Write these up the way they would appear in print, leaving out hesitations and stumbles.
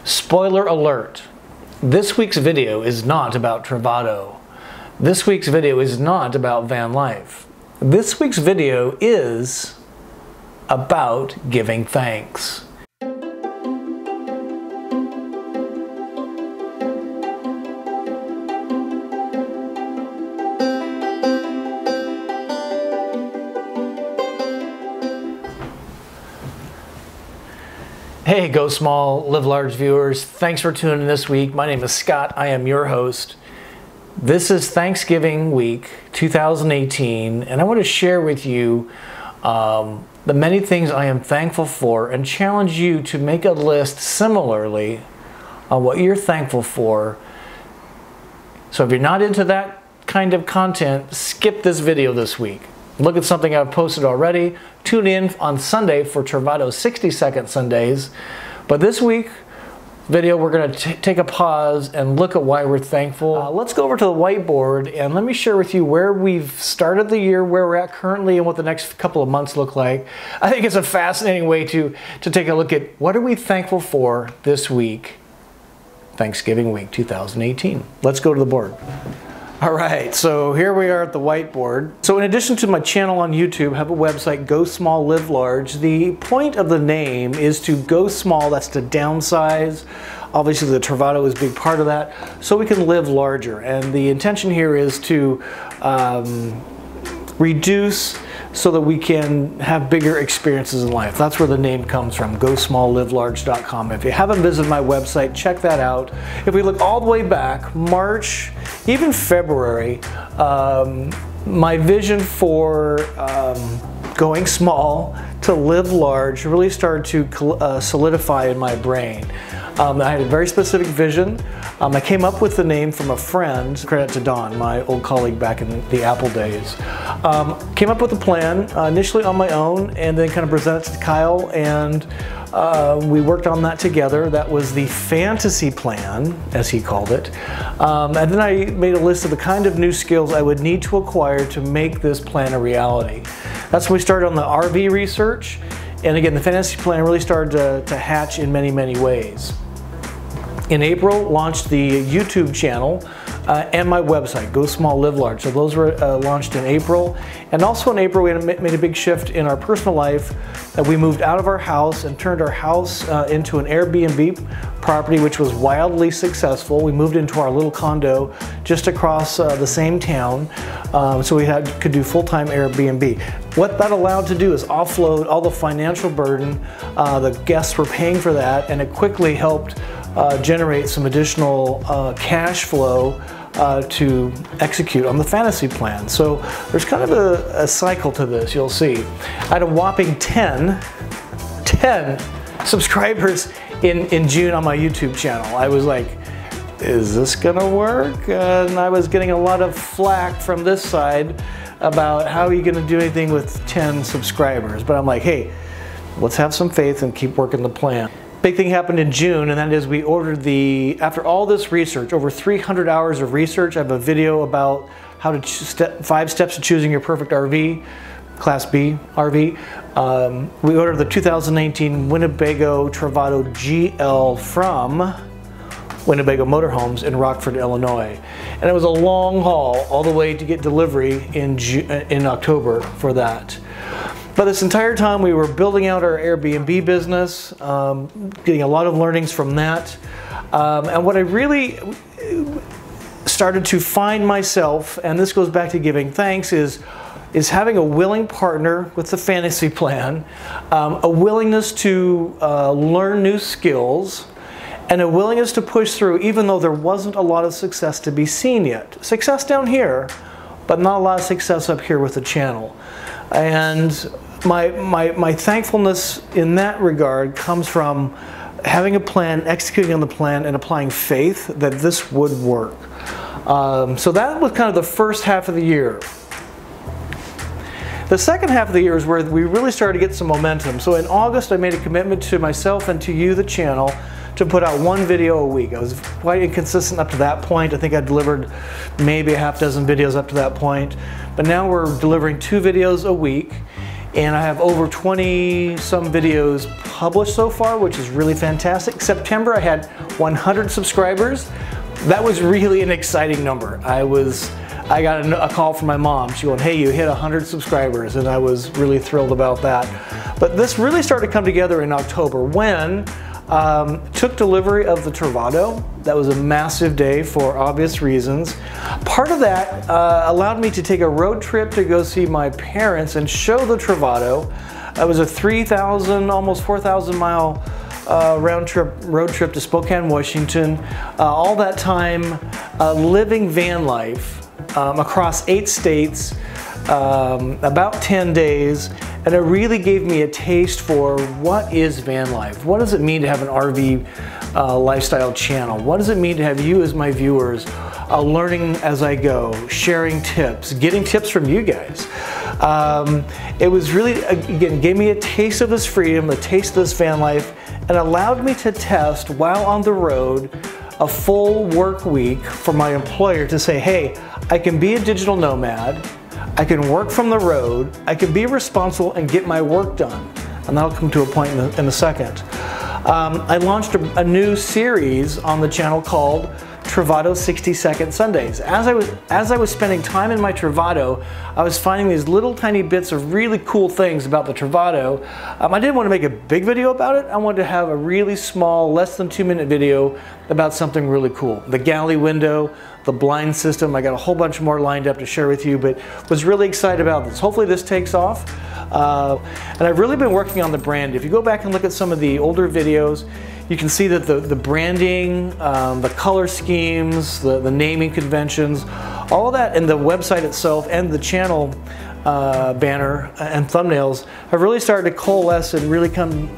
Spoiler alert, this week's video is not about Travato. This week's video is not about Vanlife. This week's video is about giving thanks. Hey, Go Small, Live Large viewers. Thanks for tuning in this week. My name is Scott. I am your host. This is Thanksgiving week 2018, and I want to share with you the many things I am thankful for and challenge you to make a list similarly on what you're thankful for. So if you're not into that kind of content, skip this video this week. Look at something I've posted already. Tune in on Sunday for Travato 60-second Sundays. But this week video, we're going to take a pause and look at why we're thankful. Let's go over to the whiteboard and let me share with you where we've started the year, where we're at currently, and what the next couple of months look like. I think it's a fascinating way to take a look at what are we thankful for this week, Thanksgiving week 2018. Let's go to the board. All right, so here we are at the whiteboard. So in addition to my channel on YouTube, I have a website, Go Small, Live Large. The point of the name is to go small, that's to downsize. Obviously the Travato is a big part of that, so we can live larger. And the intention here is to reduce so that we can have bigger experiences in life. That's where the name comes from, GoSmallLiveLarge.com. If you haven't visited my website, check that out. If we look all the way back, March, even February, my vision for going small to live large really started to solidify in my brain. I had a very specific vision. I came up with the name from a friend, credit to Don, my old colleague back in the Apple days. Came up with a plan initially on my own and then kind of presented it to Kyle, and we worked on that together. That was the fantasy plan, as he called it. And then I made a list of the kind of new skills I would need to acquire to make this plan a reality. That's when we started on the RV research. And again, the fantasy plan really started to hatch in many, many ways. In April, launched the YouTube channel and my website, Go Small, Live Large. So those were launched in April. And also in April, we made a big shift in our personal life. We moved out of our house and turned our house into an Airbnb property, which was wildly successful. We moved into our little condo just across the same town. So we could do full-time Airbnb. What that allowed to do is offload all the financial burden. The guests were paying for that, and it quickly helped generate some additional cash flow to execute on the fantasy plan. So there's kind of a cycle to this, you'll see. I had a whopping 10 subscribers in June on my YouTube channel. I was like, is this gonna work? And I was getting a lot of flack from this side about how are you gonna do anything with 10 subscribers? But I'm like, hey, let's have some faith and keep working the plan. Big thing happened in June, and that is we ordered after all this research, over 300 hours of research, I have a video about how to 5 steps to choosing your perfect RV, Class B RV. We ordered the 2019 Winnebago Travato GL from Winnebago Motorhomes in Rockford, Illinois. And it was a long haul all the way to get delivery in October for that. But this entire time we were building out our Airbnb business, getting a lot of learnings from that. And what I really started to find myself, and this goes back to giving thanks, is having a willing partner with the fantasy plan, a willingness to learn new skills, and a willingness to push through even though there wasn't a lot of success to be seen yet. Success down here, but not a lot of success up here with the channel. And my thankfulness in that regard comes from having a plan, executing on the plan, and applying faith that this would work. So that was kind of the first half of the year. The second half of the year is where we really started to get some momentum. So in August, I made a commitment to myself and to you, the channel, to put out 1 video a week. I was quite inconsistent up to that point. I think I delivered maybe a half dozen videos up to that point. But now we're delivering 2 videos a week. and I have over 20 some videos published so far, which is really fantastic. September I had 100 subscribers. That was really an exciting number. I got a call from my mom. She went, "Hey, you hit 100 subscribers," and I was really thrilled about that. But this really started to come together in October when took delivery of the Travato. That was a massive day for obvious reasons. Part of that allowed me to take a road trip to go see my parents and show the Travato. It was a 3,000, almost 4,000 mile road trip to Spokane, Washington. All that time living van life across 8 states, about 10 days, and it really gave me a taste for what is van life. What does it mean to have an RV lifestyle channel? What does it mean to have you as my viewers learning as I go, sharing tips, getting tips from you guys? It was really, again, gave me a taste of this freedom, a taste of this van life, and allowed me to test while on the road a full work week for my employer to say, hey, I can be a digital nomad, I can work from the road, I can be responsible and get my work done. And that'll come to a point in a second. I launched a new series on the channel called Travato 60-Second Sundays. As I was spending time in my Travato, I was finding these little tiny bits of really cool things about the Travato. I didn't want to make a big video about it. I wanted to have a really small, less than 2-minute video about something really cool. The galley window, the blind system. I got a whole bunch more lined up to share with you, but was really excited about this. Hopefully this takes off. And I've really been working on the brand. If you go back and look at some of the older videos, you can see that the branding, the color schemes, the naming conventions, all of that, and the website itself and the channel banner and thumbnails have really started to coalesce and really come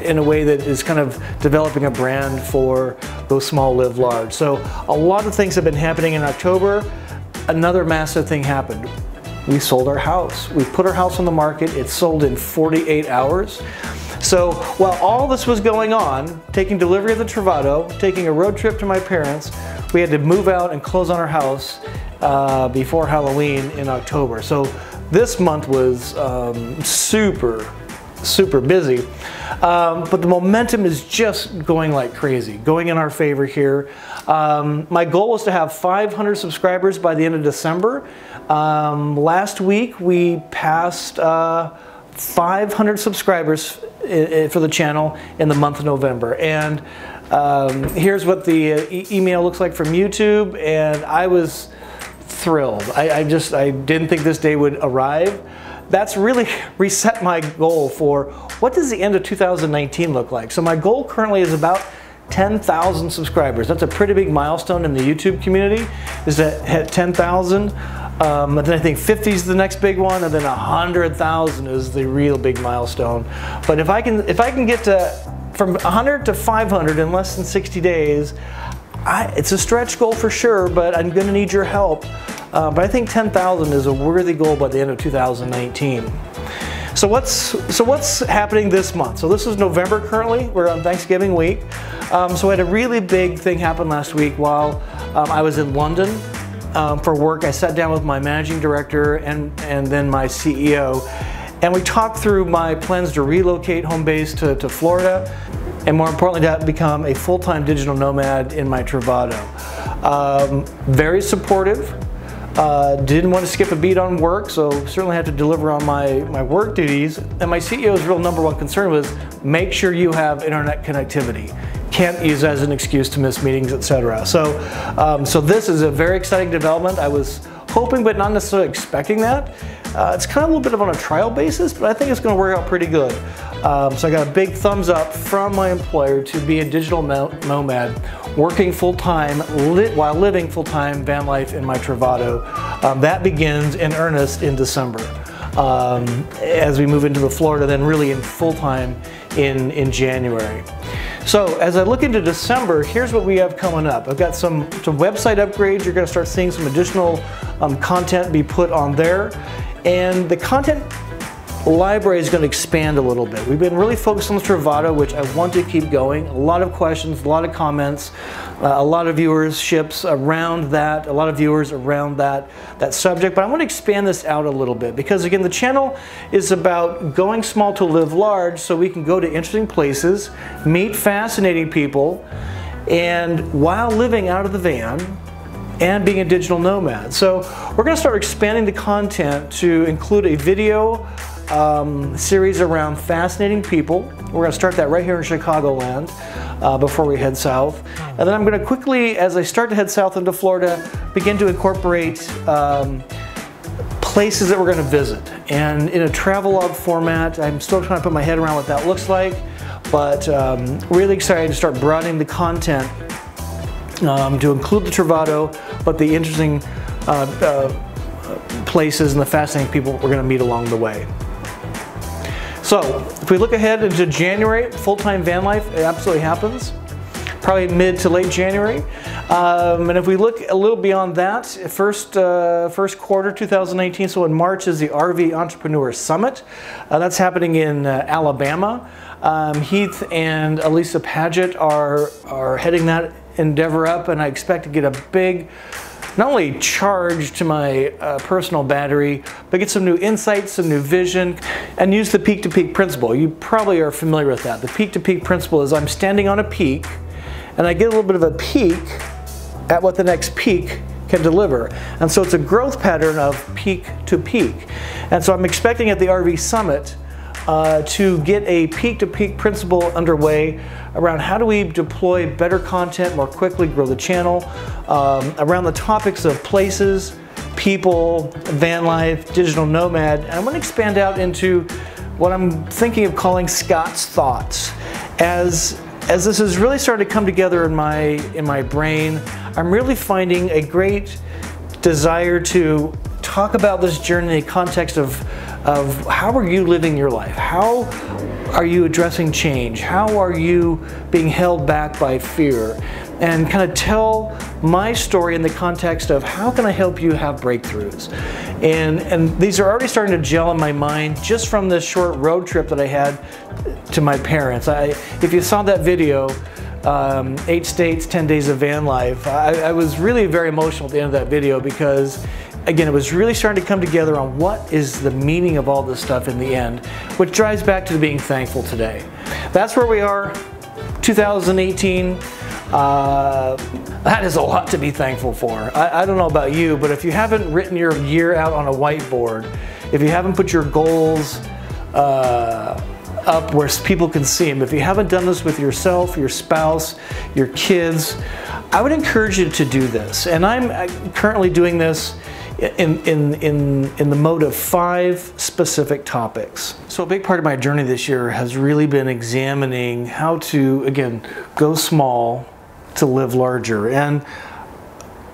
in a way that is kind of developing a brand for Go Small, Live Large. So a lot of things have been happening in October. Another massive thing happened. We sold our house. We put our house on the market. It sold in 48 hours. So while all this was going on, taking delivery of the Travato, taking a road trip to my parents, we had to move out and close on our house before Halloween in October. So this month was super busy. But the momentum is just going like crazy, going in our favor here. My goal was to have 500 subscribers by the end of December. Last week we passed 500 subscribers for the channel in the month of November. And here's what the email looks like from YouTube, and I was thrilled. I didn't think this day would arrive. That's really reset my goal for what does the end of 2019 look like. So my goal currently is about 10,000 subscribers. That's a pretty big milestone in the YouTube community, is to hit 10,000. And then I think 50 is the next big one, and then 100,000 is the real big milestone. But if I can get from 100 to 500 in less than 60 days, it's a stretch goal for sure, but I'm going to need your help. But I think 10,000 is a worthy goal by the end of 2019. So what's happening this month? So this is November currently. We're on Thanksgiving week. So I had a really big thing happen last week while I was in London for work. I sat down with my managing director and then my CEO, and we talked through my plans to relocate home base to Florida, and more importantly, to become a full-time digital nomad in my Travato. Very supportive. Didn't want to skip a beat on work, so certainly had to deliver on my work duties. And my CEO's real #1 concern was make sure you have internet connectivity. Can't use that as an excuse to miss meetings, etc. So this is a very exciting development. I was hoping but not necessarily expecting that. It's kind of a little bit of on a trial basis, but I think it's going to work out pretty good. So I got a big thumbs up from my employer to be a digital nomad, working full-time while living full-time van life in my Travato. That begins in earnest in December as we move into the Florida, then really in full-time in January. So as I look into December, here's what we have coming up. I've got some website upgrades. You're going to start seeing some additional content be put on there. And the content library is going to expand a little bit. We've been really focused on the Travato, which I want to keep going. A lot of questions, a lot of comments, a lot of viewerships around that, a lot of viewers around that subject. But I want to expand this out a little bit because, again, the channel is about going small to live large so we can go to interesting places, meet fascinating people, and while living out of the van and being a digital nomad. So we're going to start expanding the content to include a video series around fascinating people. We're going to start that right here in Chicagoland before we head south. And then I'm going to quickly, as I start to head south into Florida, begin to incorporate places that we're going to visit. And in a travelogue format, I'm still trying to put my head around what that looks like, but really excited to start broadening the content to include the Travato, but the interesting places and the fascinating people we're going to meet along the way. So, if we look ahead into January, full-time van life, it absolutely happens. Probably mid to late January. And if we look a little beyond that, first quarter 2019, so in March is the RV Entrepreneur Summit. That's happening in Alabama. Heath and Elisa Paget are heading that endeavor up, and I expect to get a big, not only charge to my personal battery, but get some new insights, some new vision, and use the peak-to-peak principle. You probably are familiar with that. The peak-to-peak principle is I'm standing on a peak, and I get a little bit of a peek at what the next peak can deliver. And so it's a growth pattern of peak to peak. And so I'm expecting at the RV Summit to get a peak-to-peak principle underway around how do we deploy better content more quickly, grow the channel, around the topics of places, people, van life, digital nomad. And I'm going to expand out into what I'm thinking of calling Scott's Thoughts. As this has really started to come together in my brain, I'm really finding a great desire to talk about this journey in the context of how are you living your life? How are you addressing change? How are you being held back by fear? And kind of tell my story in the context of how can I help you have breakthroughs? And these are already starting to gel in my mind just from this short road trip that I had to my parents. If you saw that video, 8 states, 10 days of van life, I was really very emotional at the end of that video because, again, it was really starting to come together on what is the meaning of all this stuff in the end, which drives back to being thankful today. That's where we are, 2018. That is a lot to be thankful for. I don't know about you, but if you haven't written your year out on a whiteboard, if you haven't put your goals up where people can see them, if you haven't done this with yourself, your spouse, your kids, I would encourage you to do this. And I'm currently doing this in the mode of 5 specific topics. So a big part of my journey this year has really been examining how to, again, go small to live larger. And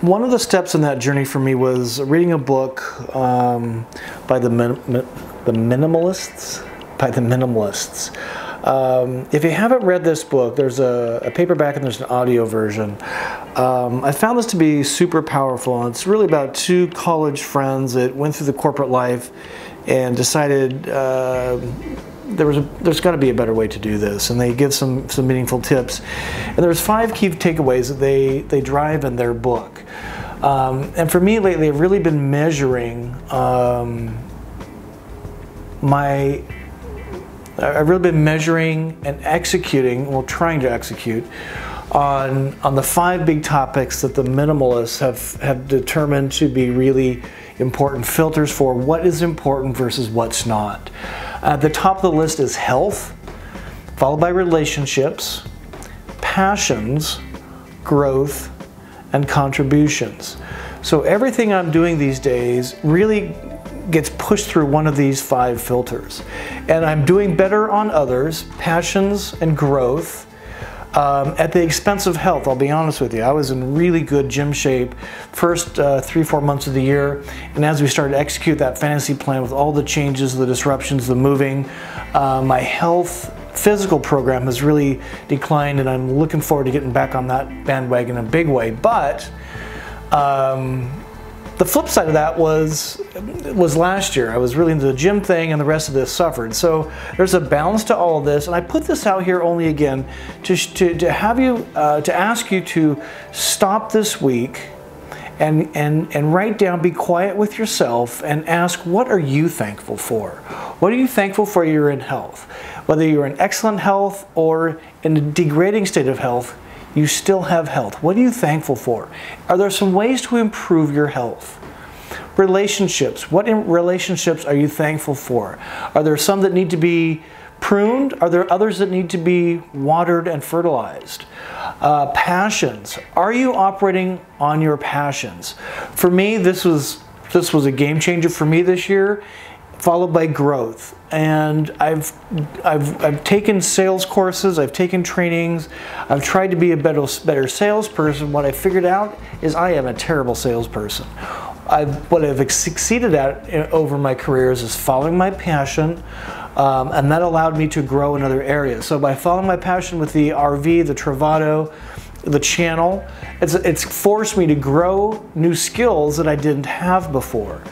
one of the steps in that journey for me was reading a book by the Minimalists. If you haven't read this book, there's a paperback and there's an audio version. I found this to be super powerful, and it's really about 2 college friends that went through the corporate life and decided there's got to be a better way to do this, and they give some meaningful tips. And there's 5 key takeaways that they drive in their book. And for me lately, I've really been measuring I've really been measuring and executing, well, trying to execute on the 5 big topics that the minimalists have determined to be really important filters for what is important versus what's not. At the top of the list is health, followed by relationships, passions, growth, and contributions. So everything I'm doing these days really gets pushed through one of these 5 filters. And I'm doing better on others, passions and growth, at the expense of health. I'll be honest with you. I was in really good gym shape first 3-4 months of the year, and as we started to execute that fantasy plan with all the changes, the disruptions, the moving, my health physical program has really declined, and I'm looking forward to getting back on that bandwagon in a big way. But The flip side of that was last year. I was really into the gym thing, and the rest of this suffered. So there's a balance to all of this, and I put this out here only again to have you to ask you to stop this week and write down, be quiet with yourself, and ask, what are you thankful for? What are you thankful for you're in health? Whether you're in excellent health or in a degrading state of health, you still have health. What are you thankful for? Are there some ways to improve your health? Relationships. What relationships are you thankful for? Are there some that need to be pruned? Are there others that need to be watered and fertilized? Passions. Are you operating on your passions? For me, this was a game changer for me this year, followed by growth. And I've taken sales courses, I've taken trainings, I've tried to be a better salesperson. What I figured out is I am a terrible salesperson. What I've succeeded at over my careers is following my passion, and that allowed me to grow in other areas. So by following my passion with the RV, the Travato, the channel, it's forced me to grow new skills that I didn't have before.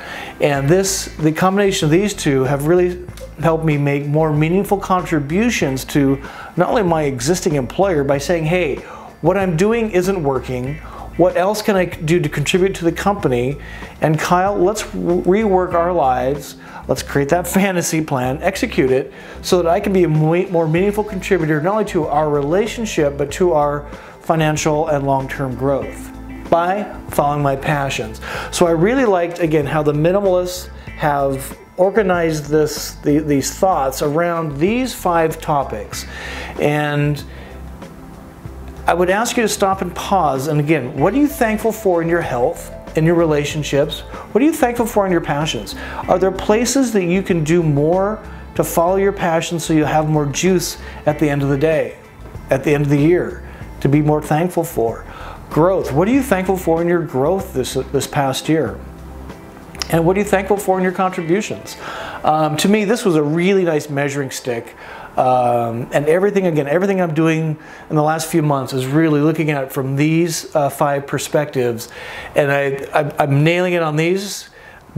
And the combination of these two have really helped me make more meaningful contributions to not only my existing employer by saying, hey, what I'm doing isn't working. What else can I do to contribute to the company? And Kyle, let's rework our lives. Let's create that fantasy plan, execute it, so that I can be a more meaningful contributor, not only to our relationship, but to our financial and long-term growth by following my passions. So I really liked, again, how the minimalists have organized these thoughts around these 5 topics. And I would ask you to stop and pause. And again, what are you thankful for in your health, in your relationships? What are you thankful for in your passions? Are there places that you can do more to follow your passions so you have more juice at the end of the day, at the end of the year, to be more thankful for? Growth. What are you thankful for in your growth this past year? And what are you thankful for in your contributions? To me, this was a really nice measuring stick. And everything I'm doing in the last few months is really looking at it from these 5 perspectives. And I'm nailing it on these,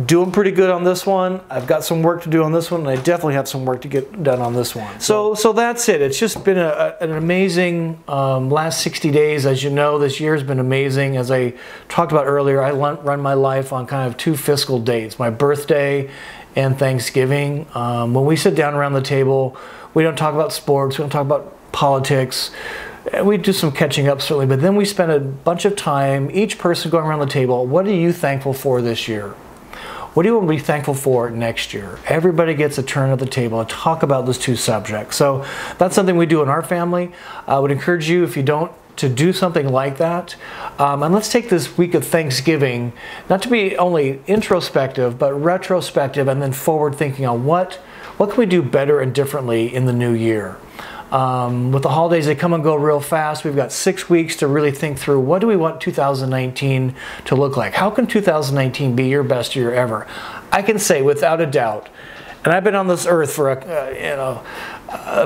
doing pretty good on this one. I've got some work to do on this one, and I definitely have some work to get done on this one. So that's it. It's just been an amazing last 60 days. As you know, this year has been amazing. As I talked about earlier, I run my life on kind of 2 fiscal dates, my birthday and Thanksgiving. When we sit down around the table, we don't talk about sports, we don't talk about politics. We do some catching up, certainly, but then we spend a bunch of time, each person going around the table, what are you thankful for this year? What do you want to be thankful for next year? Everybody gets a turn at the table and talk about those 2 subjects. So that's something we do in our family. I would encourage you, if you don't, to do something like that. And let's take this week of Thanksgiving, not to be only introspective, but retrospective, and then forward thinking on what can we do better and differently in the new year. With the holidays, they come and go real fast. We've got 6 weeks to really think through, what do we want 2019 to look like? How can 2019 be your best year ever? I can say without a doubt, and I've been on this earth for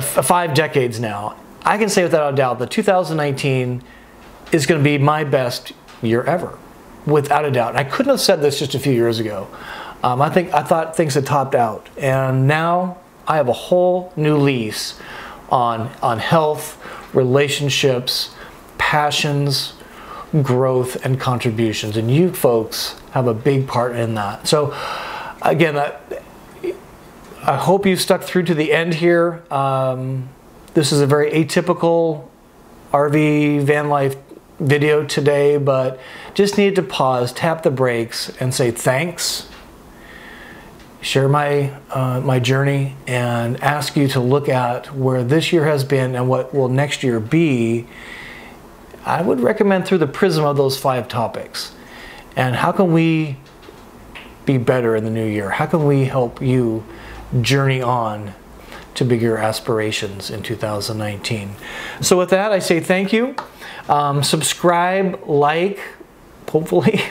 5 decades now, I can say without a doubt that 2019 is going to be my best year ever, without a doubt. And I couldn't have said this just a few years ago. I thought things had topped out, and now I have a whole new lease on health, relationships, passions, growth, and contributions. And you folks have a big part in that. So again, I hope you stuck through to the end here. This is a very atypical RV van life video today, but just needed to pause, tap the brakes, and say thanks. Share my journey, and ask you to look at where this year has been and what will next year be. I would recommend through the prism of those 5 topics. And how can we be better in the new year? How can we help you journey on to bigger aspirations in 2019? So with that, I say thank you. Subscribe, like, hopefully.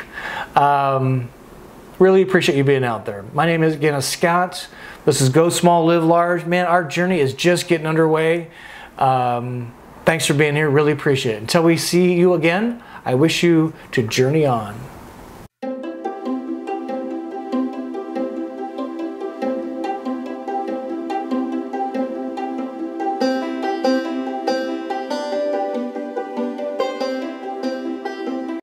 Really appreciate you being out there. My name is, again, Scott. This is Go Small, Live Large. Man, our journey is just getting underway. Thanks for being here. Really appreciate it. Until we see you again, I wish you to journey on.